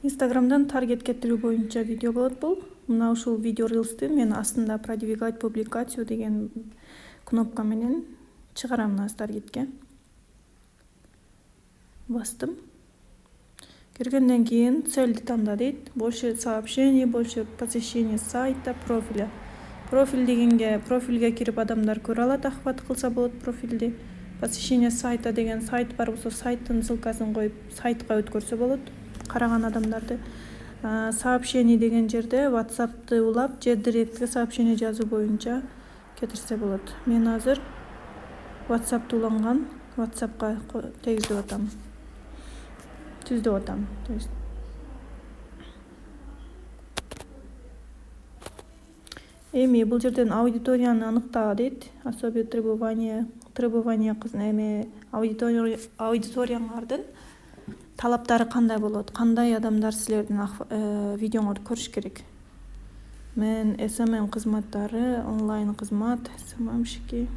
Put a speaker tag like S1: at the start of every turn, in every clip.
S1: Instagram'dan таргет кетирүү боюнча видео болот бул. Мына ушул видео рилсти мен астында продвигать публикацию деген кнопка менен чыгарам мына таргетке. Бастым. Киргенден кийин цельди танда дейт. Больше сообщений, больше посещений сайта, профиля. Профилге кирип адамдар көрө алат, охват кылса болот профилди. Посещение сайта деген сайт бар болсо сайттын ссылкасын коюп сайтка өткөрсө болот караган адамдарды. Сообщений деген жерде WhatsApp'ты улап же директке сообщение жазуу боюнча кетирсе болот. Мен азыр WhatsApp'ты уланган, WhatsApp'ка тийгизип атам. Түздүп атам. Эми бул жерден аудиторияны аныкта дейт. Особые требования аудиторияңардын талаптары кандай болот? Кандай адамдар силердин видеоңорду көрүш керек? Мен SMM кызматтары, онлайн кызмат, SMM-шики.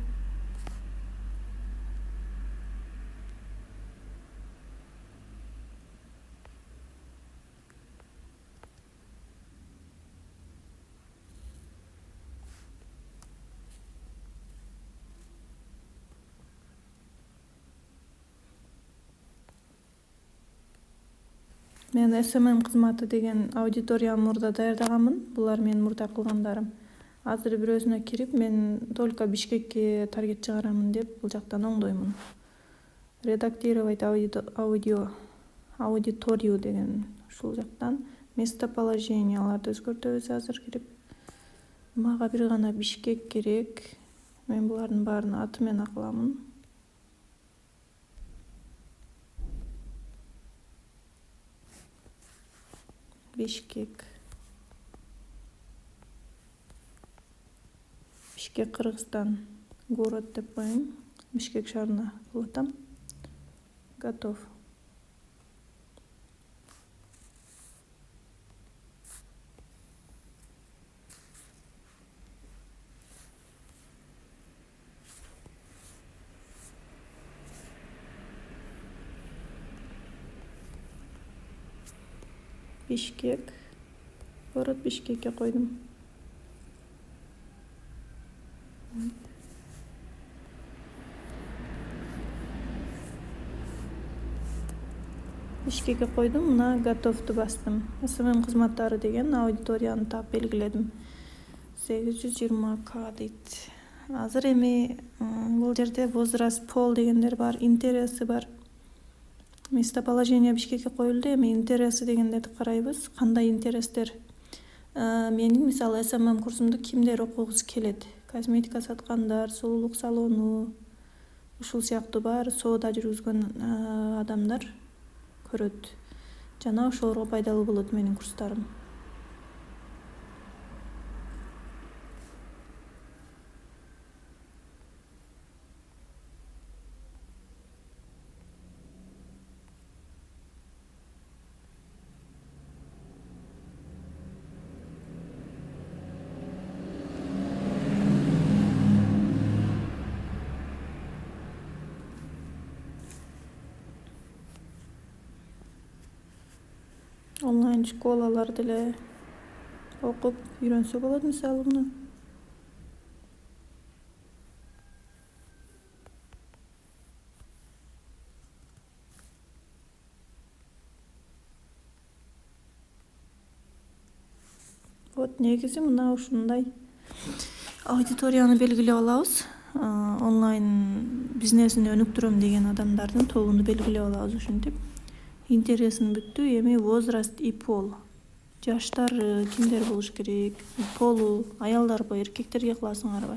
S1: Мен SMM кызматы деген аудиториямды мурда даярдаганмын. Булар менин мурда кылгандарым. Азыр бирөөсүнө кирип, мен только Бишкекке таргет чыгарамын деп бул жактан оңдоймун. Редактировать аудиторию деген ушул жактан местоположенияларды өзгөртөбүз азыр кирип. Мага бир гана Бишкек керек. Мен булардын баарын аты менен кыламын. Бишкек, Кыргызстан, город деп коеюн. Бишкек шаарына кылып атам. Готов. Бишкек, город Бишкекке койдум. Бишкекке койдум, мына готовду бастым. SMM кызматтары деген аудиторияны таап белгиледим. 820к дейт. Азыр эми бул жерде возраст, пол дегендер бар, интереси бар. Местоположение Бишкекке коюлду. Эми интереси дегендерди карайбыз. Кандай интерестер? Менин мисалы SMM курсумду кимдер окугусу келет? Косметика саткандар, сулуулук салону, ушул сыяктуу бар соода жүргүзгөн адамдар көрөт. Жана ошолорго пайдалуу болот менин курстарым. Онлайн школалар деле окуп үйрөнсө болот мисалы муну. Вот негизи мына ушундай аудиторияны белгилеп алабыз. Онлайн бизнесин өнүктүрөм деген адамдардын тобуну белгилеп алабыз ушинтип. Интересин бүттү. Эми возраст и пол. Жаштары кимдер болуш керек? Полу аялдарбы, эркектерге кыласыңарбы?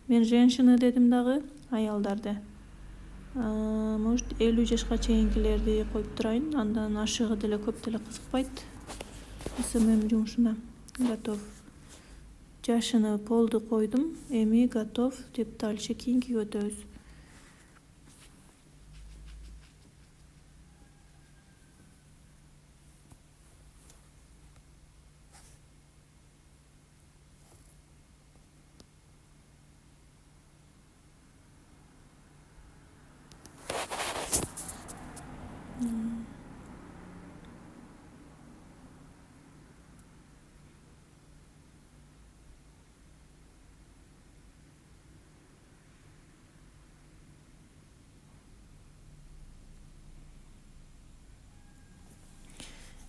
S1: Мен женщина дедим дагы, аялдарды. Может 50 жашка чейинкилерди коюп турайын. Андан ашыгы деле көп деле кызыкпайт. SMM жумушуна. Готов. Жашыны, полду койдум. Эми готов деп дальше кийинкиге өтөбүз.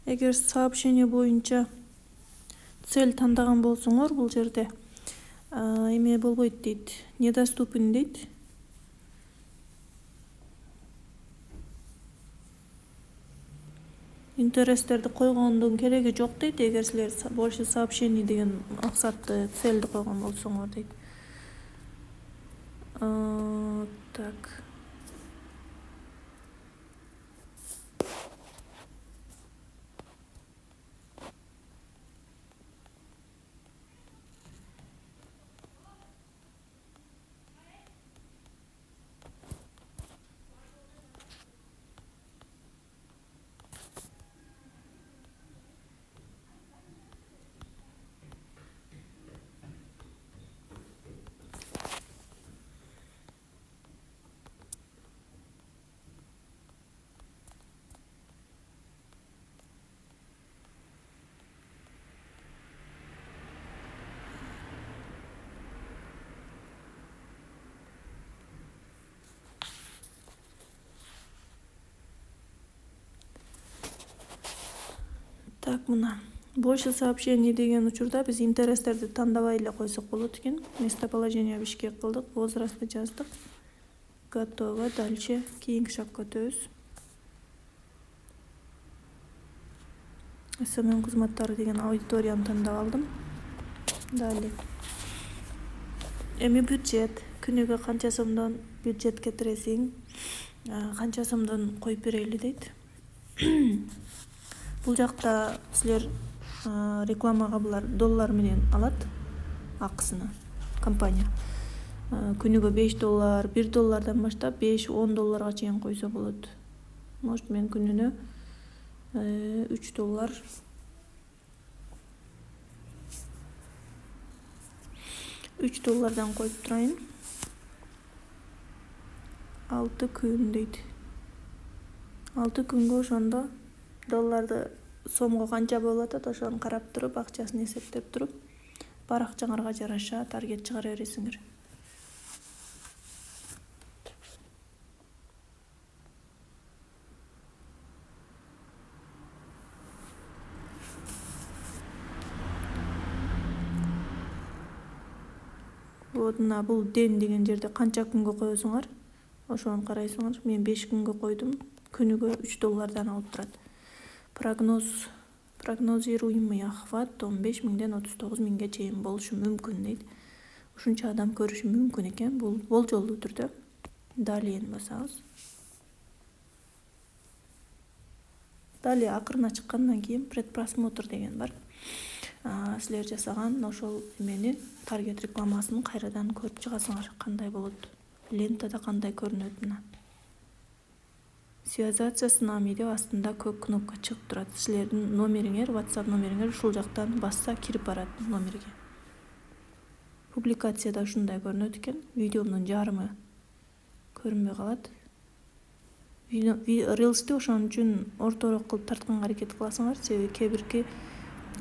S1: Эгер сообщение боюнча цель тандаган болсоңор, бул жерде эме болбойт дейт. Недоступен дейт. Интерестерди койгондун кереги жок дейт. Эгер силер больше сообщений деген максатты, цельди койгон болсоңор дейт. Так. Так, мына больше сообщений деген учурда биз интерестерди тандабай эле койсок болот экен. Местоположение Бишкек кылдык, возрастты жаздык. Готово. Дальше кийинки шагга өтөбүз. СММ кызматтары деген аудиторияны тандап алдым. Далее. Эми бюджет. Күнүгө канча сомдон бюджет кетиресиң, канча сомдон коюп берели дейт. Бул жакта силер рекламага булар доллар менен алат акысыны компания. Күнүгө $5, $1 баштап $5-10 чейин койсо болот. Может, мен күнүнө $3 $3 коюп турайын. 6 күн дейт. 6 күнгө ошондо долларды сомго канча болуп атат, ошону карап туруп, акчасын эсептеп туруп, баракчаңарга жараша таргет чыгара бересиңер. Вот мына бул ден деген жерде канча күнгө коесуңар, ошону карайсыңар. Мен 5 күнгө койдум. Күнүгө $3 алып турат. Прогнозируемый охват 15 миңден 39 миңге чейин болушу мүмкүн дейт. Ушунча адам көрүшү мүмкүн экен. Бул болжолдуу түрдө. Далее басабыз. Далее акырына чыккандан кийин предпросмотр деген бар. Силер жасаган ошол эмени, таргет рекламасын кайрадан көрүп чыгасыңар. Кандай болот? Лентада кандай көрүнөт мына. Связаться с нами деп астында көк кнопка чыгып турат. Силердин номериңер, WhatsApp номериңер ушул жактан басса кирип барат номерге. Публикацияда ушундай көрүнөт экен. Видеомдун жарымы көрүнбөй калат. Reels'ти ошон үчүн орторок кылып тартканга аракет кыласыңар. Себеби кээ-бирки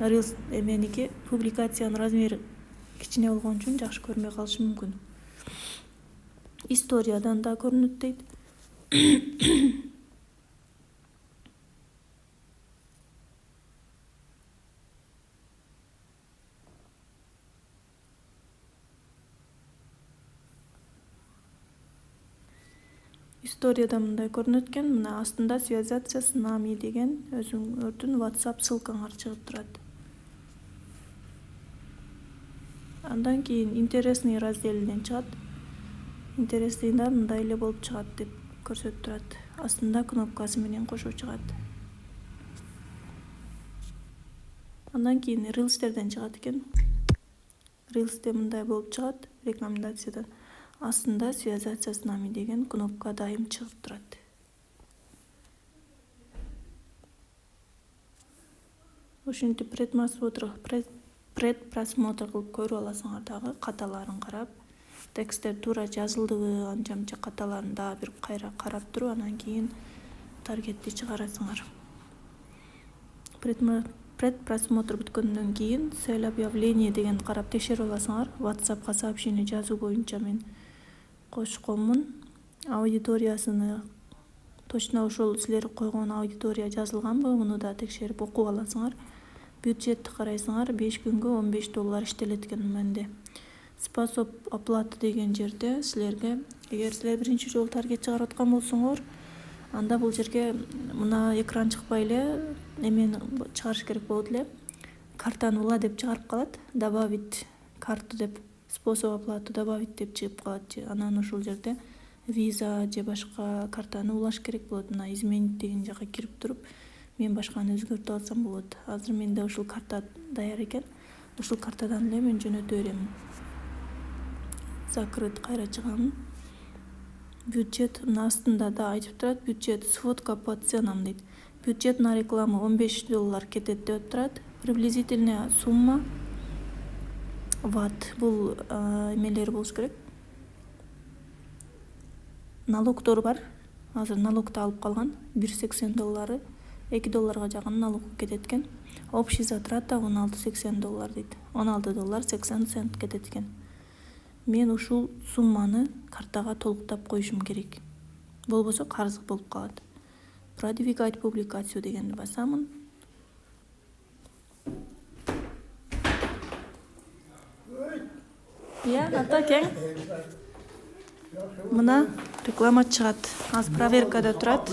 S1: Reels эменики публикациянын размери кичине болгон үчүн жакшы көрүнбөй калышы мүмкүн. Историядан да көрүнөт дейт. Историяда мындай көрүнөт экен. Мына астында связаться с нами деген өзүңөрдүн WhatsApp ссылкаңар чыгып турат. Андан кийин интересный разделинен чыгат. Интересныйда мындай эле болуп чыгат деп көрсөтүп турат. Астында кнопкасы менен кошо чыгат. Андан кийин Reels'терден чыгат экен. Reels'те мындай болуп чыгат рекомендациядан. Астында связаться с нами деген кнопка дайым чыгып турат. Ошентип предпросмотр кылып көрүп аласыңар дагы, каталарын карап. Тексттер туура жазылдыбы, анча-мынча каталарын дагы бир кайра карап туруп, анан кийин таргетти чыгарасыңар. Предпросмотр бүткөндөн кийин цель объявления деген карап текшерип аласыңар. WhatsApp'ка сообщение жазуу боюнча мен кошконмун. Аудиториясыны точно ошол силер койгон аудитория жазылганбы, муну да текшерип окуп аласыңар. Бюджетти карайсыңар, 5 күнгө $15 иштелет экен менде. Способ оплаты деген жерде силерге, эгер силер биринчи жолу таргет чыгарып аткан болсоңор, анда бул жерге мына экран чыкпай эле эмени чыгарыш керек болот эле. Картаны ула деп чыгарып калат, добавить карту деп, способ оплаты добавить деп чыгып калат. Анан ошол жерде виза же башка картаны улаш керек болот. Мына изменить деген жака кирип туруп, мен башканы өзгөртүп алсам болот. Азыр менде ушул карта даяр экен. Ушул картадан эле мен жөнөтө берем. Закрыт кайра чыгам. Бюджет мына астында да айтып турат, бюджет сводка по ценам дейт. Бюджет на рекламу $15 кетет деп турат. Приблизительная сумма ват. Бул эмелер болуш керек. Налогдор бар. Азыр налогду алып калган. $1.80, $2 жакын налог кетет экен. Общий затрата $16.80 дейт. $16.80 кетет экен. Мен ушул сумманы картага толуктап коюшум керек. Болбосо карыздык болуп калат. Продвигать публикацию дегенди басамын. Ата кең. Мына реклама чыгат. Азыр проверкада турат.